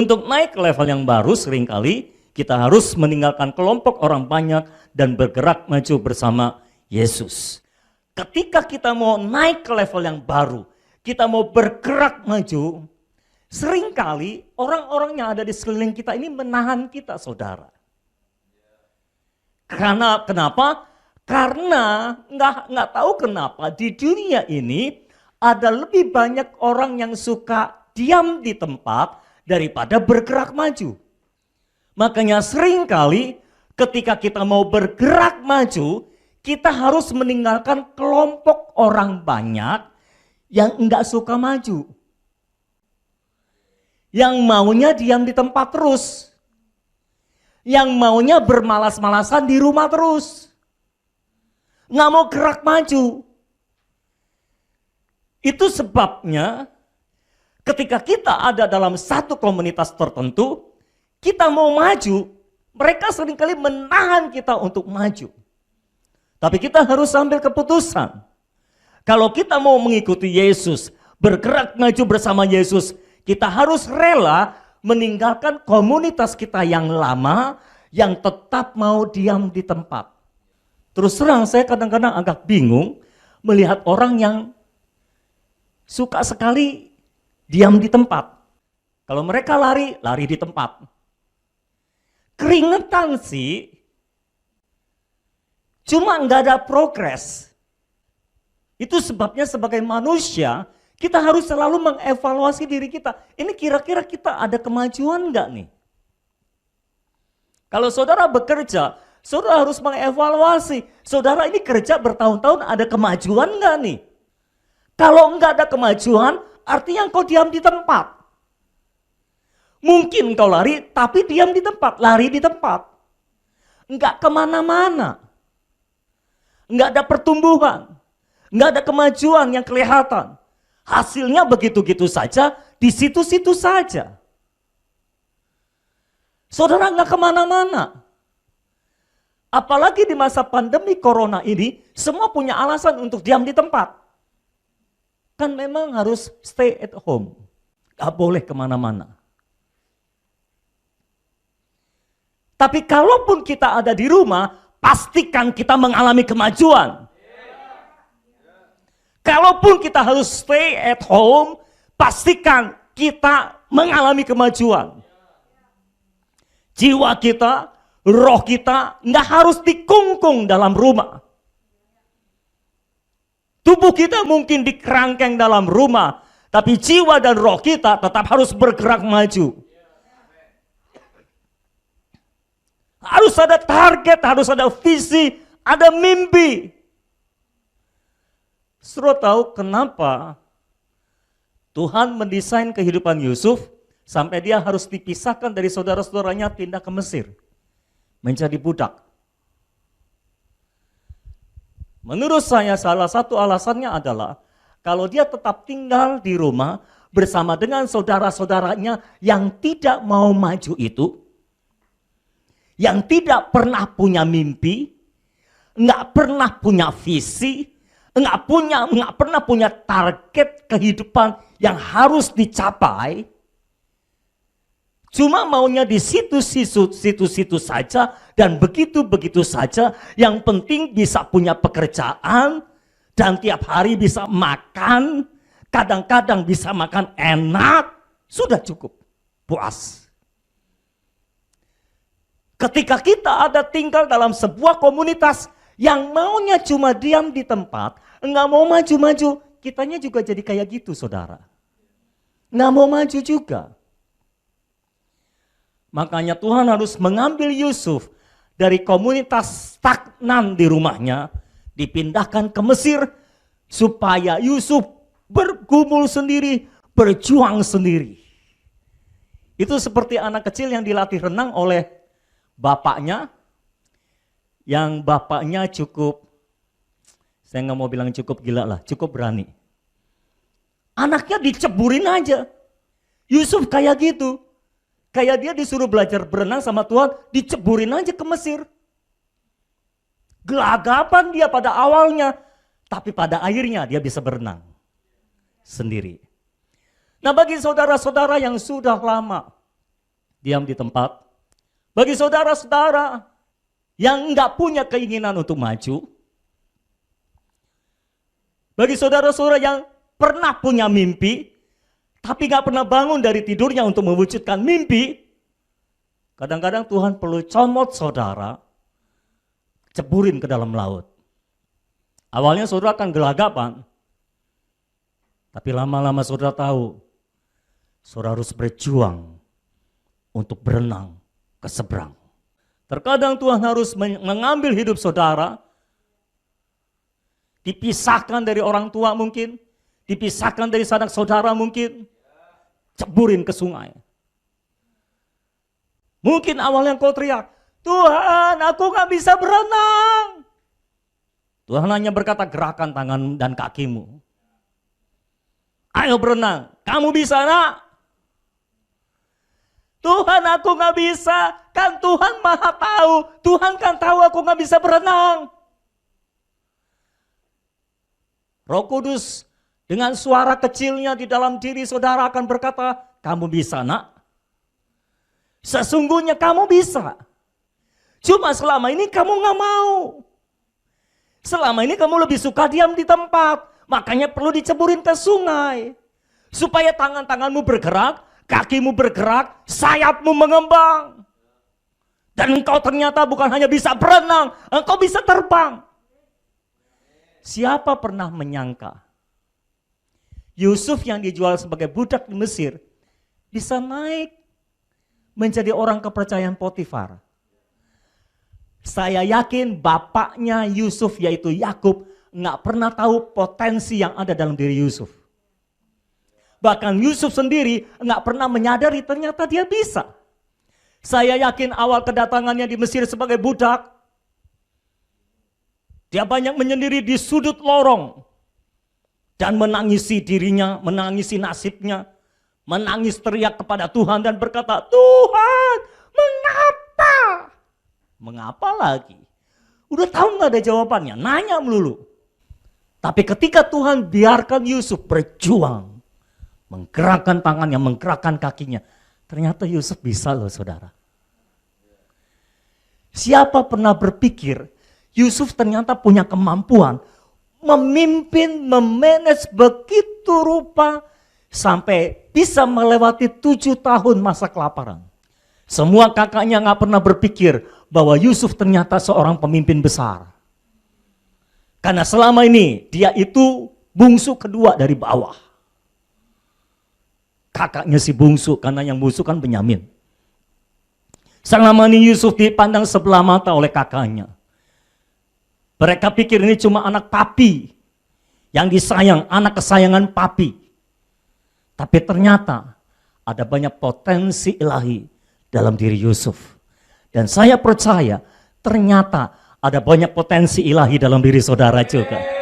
Untuk naik ke level yang baru seringkali kita harus meninggalkan kelompok orang banyak dan bergerak maju bersama Yesus. Ketika kita mau naik ke level yang baru, kita mau bergerak maju, seringkali orang-orang yang ada di sekeliling kita ini menahan kita, saudara. Karena kenapa? Karena nggak tahu kenapa di dunia ini ada lebih banyak orang yang suka diam di tempat daripada bergerak maju. Makanya seringkali ketika kita mau bergerak maju, kita harus meninggalkan kelompok orang banyak yang enggak suka maju. Yang maunya diam di tempat terus. Yang maunya bermalas-malasan di rumah terus. Nggak mau gerak maju. Itu sebabnya ketika kita ada dalam satu komunitas tertentu, kita mau maju, mereka seringkali menahan kita untuk maju. Tapi kita harus ambil keputusan. Kalau kita mau mengikuti Yesus, bergerak maju bersama Yesus, kita harus rela meninggalkan komunitas kita yang lama, yang tetap mau diam di tempat. Terus terang saya kadang-kadang agak bingung melihat orang yang suka sekali diam di tempat. Kalau mereka lari, lari di tempat. Keringetan sih, cuma nggak ada progres. Itu sebabnya sebagai manusia, kita harus selalu mengevaluasi diri kita. Ini kira-kira kita ada kemajuan nggak nih? Kalau saudara bekerja, saudara harus mengevaluasi. Saudara ini kerja bertahun-tahun, ada kemajuan nggak nih? Kalau nggak ada kemajuan, artinya engkau diam di tempat. Mungkin engkau lari, tapi diam di tempat, lari di tempat. Enggak kemana-mana. Enggak ada pertumbuhan. Enggak ada kemajuan yang kelihatan. Hasilnya begitu-gitu saja, di situ-situ saja. Saudara enggak kemana-mana. Apalagi di masa pandemi corona ini, semua punya alasan untuk diam di tempat. Kan memang harus stay at home. Enggak boleh kemana-mana. Tapi kalaupun kita ada di rumah, pastikan kita mengalami kemajuan. Kalaupun kita harus stay at home, pastikan kita mengalami kemajuan. Jiwa kita, roh kita nggak harus dikungkung dalam rumah. Tubuh kita mungkin dikerangkeng dalam rumah, tapi jiwa dan roh kita tetap harus bergerak maju. Harus ada target, harus ada visi, ada mimpi. Saudara tahu kenapa Tuhan mendesain kehidupan Yusuf sampai dia harus dipisahkan dari saudara-saudaranya pindah ke Mesir, menjadi budak. Menurut saya salah satu alasannya adalah kalau dia tetap tinggal di rumah bersama dengan saudara-saudaranya yang tidak mau maju itu, yang tidak pernah punya mimpi, nggak pernah punya visi, nggak pernah punya target kehidupan yang harus dicapai, cuma maunya di situ-situ saja dan begitu-begitu saja. Yang penting bisa punya pekerjaan dan tiap hari bisa makan, kadang-kadang bisa makan enak, sudah cukup, puas. Ketika kita ada tinggal dalam sebuah komunitas yang maunya cuma diam di tempat, enggak mau maju-maju, kitanya juga jadi kayak gitu, saudara. Enggak mau maju juga. Makanya Tuhan harus mengambil Yusuf dari komunitas stagnan di rumahnya, dipindahkan ke Mesir supaya Yusuf bergumul sendiri, berjuang sendiri. Itu seperti anak kecil yang dilatih renang oleh bapaknya, yang bapaknya cukup, saya nggak mau bilang cukup gila lah, cukup berani. Anaknya diceburin aja. Yusuf kayak gitu. Kayak dia disuruh belajar berenang sama Tuhan, diceburin aja ke Mesir. Gelagapan dia pada awalnya, tapi pada akhirnya dia bisa berenang sendiri. Nah, bagi saudara-saudara yang sudah lama diam di tempat. Bagi saudara-saudara yang nggak punya keinginan untuk maju, bagi saudara-saudara yang pernah punya mimpi, tapi nggak pernah bangun dari tidurnya untuk mewujudkan mimpi, kadang-kadang Tuhan perlu comot saudara, ceburin ke dalam laut. Awalnya saudara akan gelagapan, tapi lama-lama saudara tahu, saudara harus berjuang untuk berenang ke seberang. Terkadang Tuhan harus mengambil hidup saudara, dipisahkan dari orang tua mungkin, dipisahkan dari sanak saudara mungkin, ceburin ke sungai. Mungkin awalnya kau teriak, Tuhan aku gak bisa berenang. Tuhan hanya berkata gerakan tangan dan kakimu. Ayo berenang, kamu bisa nak? Tuhan aku gak bisa, kan Tuhan maha tahu. Tuhan kan tahu aku gak bisa berenang. Roh Kudus dengan suara kecilnya di dalam diri saudara akan berkata, kamu bisa nak. Sesungguhnya kamu bisa. Cuma selama ini kamu gak mau. Selama ini kamu lebih suka diam di tempat. Makanya perlu diceburin ke sungai. Supaya tangan-tanganmu bergerak, kakimu bergerak, sayapmu mengembang. Dan engkau ternyata bukan hanya bisa berenang, engkau bisa terbang. Siapa pernah menyangka Yusuf yang dijual sebagai budak di Mesir bisa naik menjadi orang kepercayaan Potifar? Saya yakin bapaknya Yusuf yaitu Yakub nggak pernah tahu potensi yang ada dalam diri Yusuf. Bahkan Yusuf sendiri nggak pernah menyadari ternyata dia bisa. Saya yakin awal kedatangannya di Mesir sebagai budak, dia banyak menyendiri di sudut lorong dan menangisi dirinya, menangisi nasibnya, menangis teriak kepada Tuhan dan berkata, Tuhan, mengapa? Mengapa lagi? Udah tahu nggak ada jawabannya, nanya melulu. Tapi ketika Tuhan biarkan Yusuf berjuang, menggerakkan tangannya, menggerakkan kakinya, ternyata Yusuf bisa loh saudara. Siapa pernah berpikir Yusuf ternyata punya kemampuan memimpin, memanage begitu rupa sampai bisa melewati 7 tahun masa kelaparan. Semua kakaknya gak pernah berpikir bahwa Yusuf ternyata seorang pemimpin besar. Karena selama ini dia itu bungsu kedua dari bawah. Kakaknya si bungsu, karena yang bungsu kan Benyamin. Selama ini Yusuf dipandang sebelah mata oleh kakaknya. Mereka pikir ini cuma anak papi yang disayang, anak kesayangan papi. Tapi ternyata ada banyak potensi ilahi dalam diri Yusuf. Dan saya percaya ternyata ada banyak potensi ilahi dalam diri saudara juga.